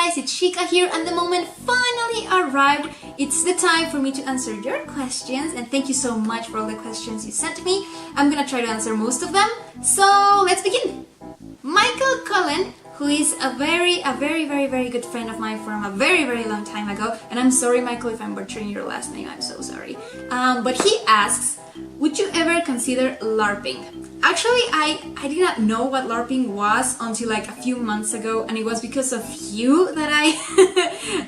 guys, it's Shika here, and the moment finally arrived. It's the time for me to answer your questions, and thank you so much for all the questions you sent me. I'm gonna try to answer most of them, so let's begin. Michael Cullen, who is a very good friend of mine from a very long time ago, and I'm sorry Michael if I'm butchering your last name, I'm so sorry, but he asks, would you ever consider LARPing? Actually, I did not know what LARPing was until like a few months ago, and it was because of you that I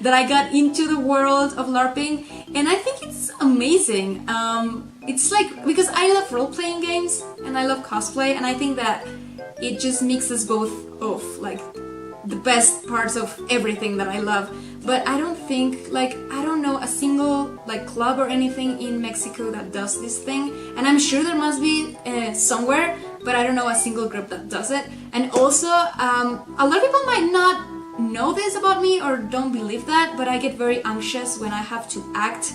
that I got into the world of LARPing, and I think it's amazing. It's like, because I love role-playing games and I love cosplay, and I think that it just mixes both of like the best parts of everything that I love. But I don't think, like, I don't know a single like club or anything in Mexico that does this thing, and I'm sure there must be somewhere, but I don't know a single group that does it. And also, a lot of people might not know this about me or don't believe that, but I get very anxious when I have to act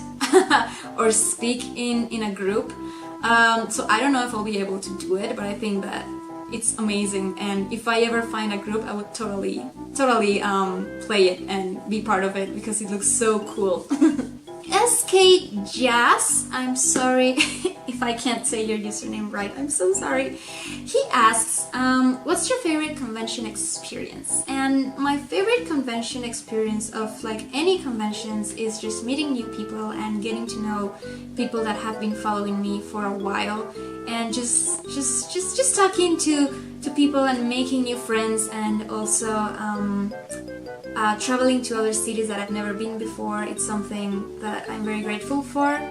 or speak in a group. So I don't know if I'll be able to do it, but I think that it's amazing, and if I ever find a group, I would totally play it and be part of it because it looks so cool. SK Jazz, I'm sorry if I can't say your username right, I'm so sorry. He asks, what's your favorite convention experience? And my favorite convention experience of like any conventions is just meeting new people and getting to know people that have been following me for a while, and just talking to people and making new friends, and also traveling to other cities that I've never been before. It's something that I'm very grateful for.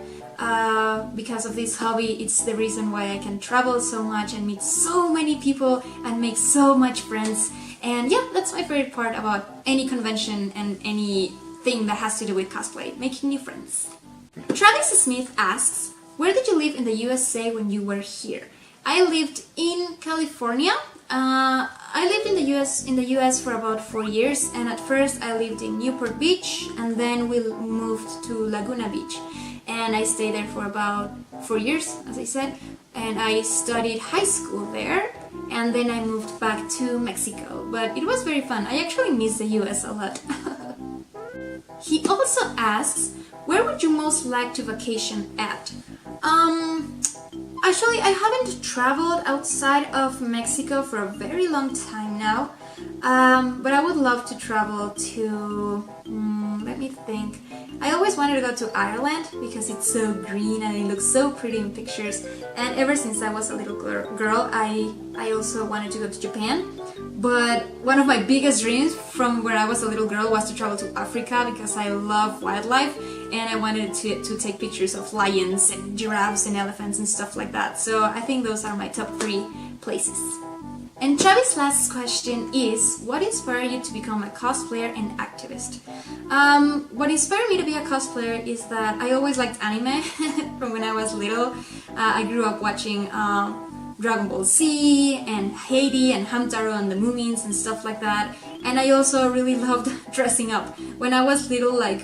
Because of this hobby, it's the reason why I can travel so much and meet so many people and make so much friends. And yeah, that's my favorite part about any convention and anything that has to do with cosplay, making new friends. Travis Smith asks, where did you live in the USA when you were here? I lived in California. I lived in the US for about 4 years, and at first I lived in Newport Beach, and then we moved to Laguna Beach, and I stayed there for about 4 years, as I said, and I studied high school there, and then I moved back to Mexico. But it was very fun. I actually miss the US a lot. He also asks, where would you most like to vacation at? Actually, I haven't traveled outside of Mexico for a very long time now, but I would love to travel to, let me think. I always wanted to go to Ireland because it's so green and it looks so pretty in pictures, and ever since I was a little girl, I also wanted to go to Japan. But one of my biggest dreams from when I was a little girl was to travel to Africa because I love wildlife, and I wanted to take pictures of lions and giraffes and elephants and stuff like that. So I think those are my top 3 places. And Travis' last question is, what inspired you to become a cosplayer and activist? What inspired me to be a cosplayer is that I always liked anime from when I was little. I grew up watching Dragon Ball Z and Heidi and Hamtaro and the Moomins and stuff like that, and I also really loved dressing up. When I was little, like,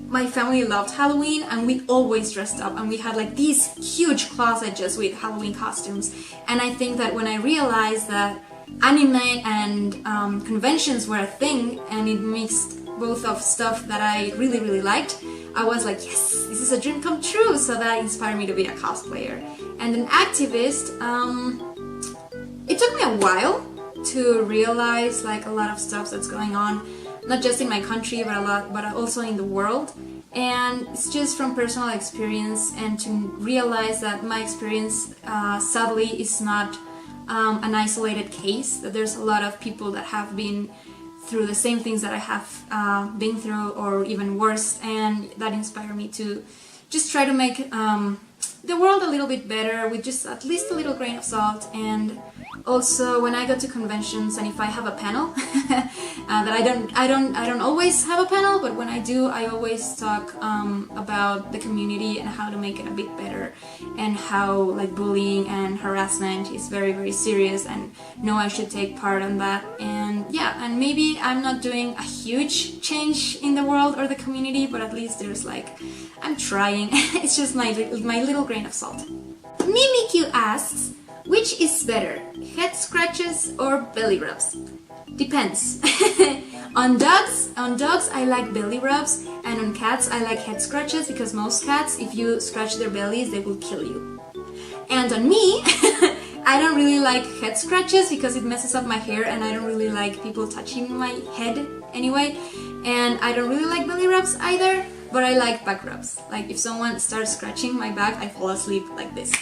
my family loved Halloween, and we always dressed up, and we had like these huge closets just with Halloween costumes. And I think that when I realized that anime and conventions were a thing, and it mixed both of stuff that I really liked, I was like, yes, this is a dream come true. So that inspired me to be a cosplayer. And an activist, it took me a while to realize like a lot of stuff that's going on, not just in my country, but also in the world. And it's just from personal experience, and to realize that my experience, sadly, is not an isolated case, that there's a lot of people that have been through the same things that I have been through, or even worse, and that inspired me to just try to make the world a little bit better with just at least a little grain of salt. And also, when I go to conventions and if I have a panel, that I don't always have a panel, but when I do, I always talk about the community and how to make it a bit better, and how like bullying and harassment is very serious, and no one should take part in that. And yeah, and maybe I'm not doing a huge change in the world or the community, but at least there's like, I'm trying. It's just my little grain of salt. Mimikyu asks, which is better, head scratches or belly rubs? Depends. On dogs, On dogs I like belly rubs, and on cats I like head scratches, because most cats, if you scratch their bellies, they will kill you. And on me, I don't really like head scratches because it messes up my hair, and I don't really like people touching my head anyway. And I don't really like belly rubs either, but I like back rubs. Like if someone starts scratching my back, I fall asleep like this.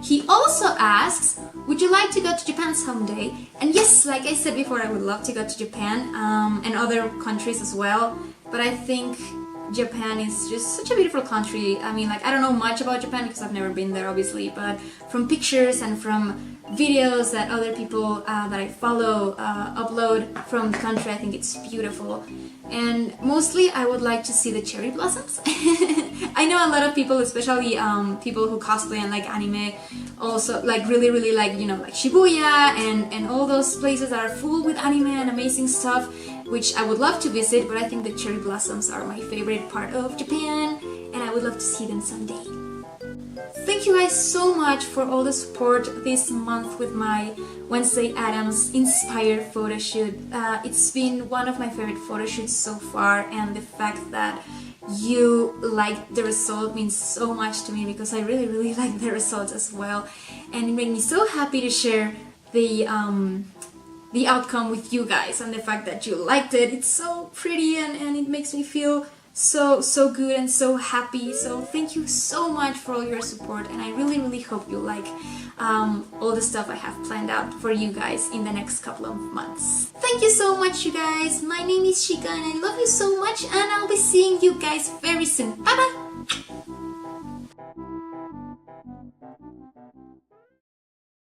He also asks, would you like to go to Japan someday? And yes, like I said before, I would love to go to Japan and other countries as well. But I think Japan is just such a beautiful country. I mean, like, I don't know much about Japan because I've never been there, obviously, but from pictures and from videos that other people that I follow upload from the country, I think it's beautiful. And mostly I would like to see the cherry blossoms. I know a lot of people, especially people who cosplay and like anime, also like really like, you know, like Shibuya and all those places that are full with anime and amazing stuff, which I would love to visit, but I think the cherry blossoms are my favorite part of Japan, and I would love to see them someday. Thank you guys so much for all the support this month with my Wednesday Addams inspired photo shoot. It's been one of my favorite photo shoots so far, and the fact that you liked the result means so much to me, because I really like the results as well, and it made me so happy to share the outcome with you guys, and the fact that you liked it. It's so pretty, and it makes me feel so good and so happy. So thank you so much for all your support, and I really hope you like all the stuff I have planned out for you guys in the next couple of months. Thank you so much, you guys. My name is Shika, and I love you so much, and I'll be seeing you guys very soon. Bye bye.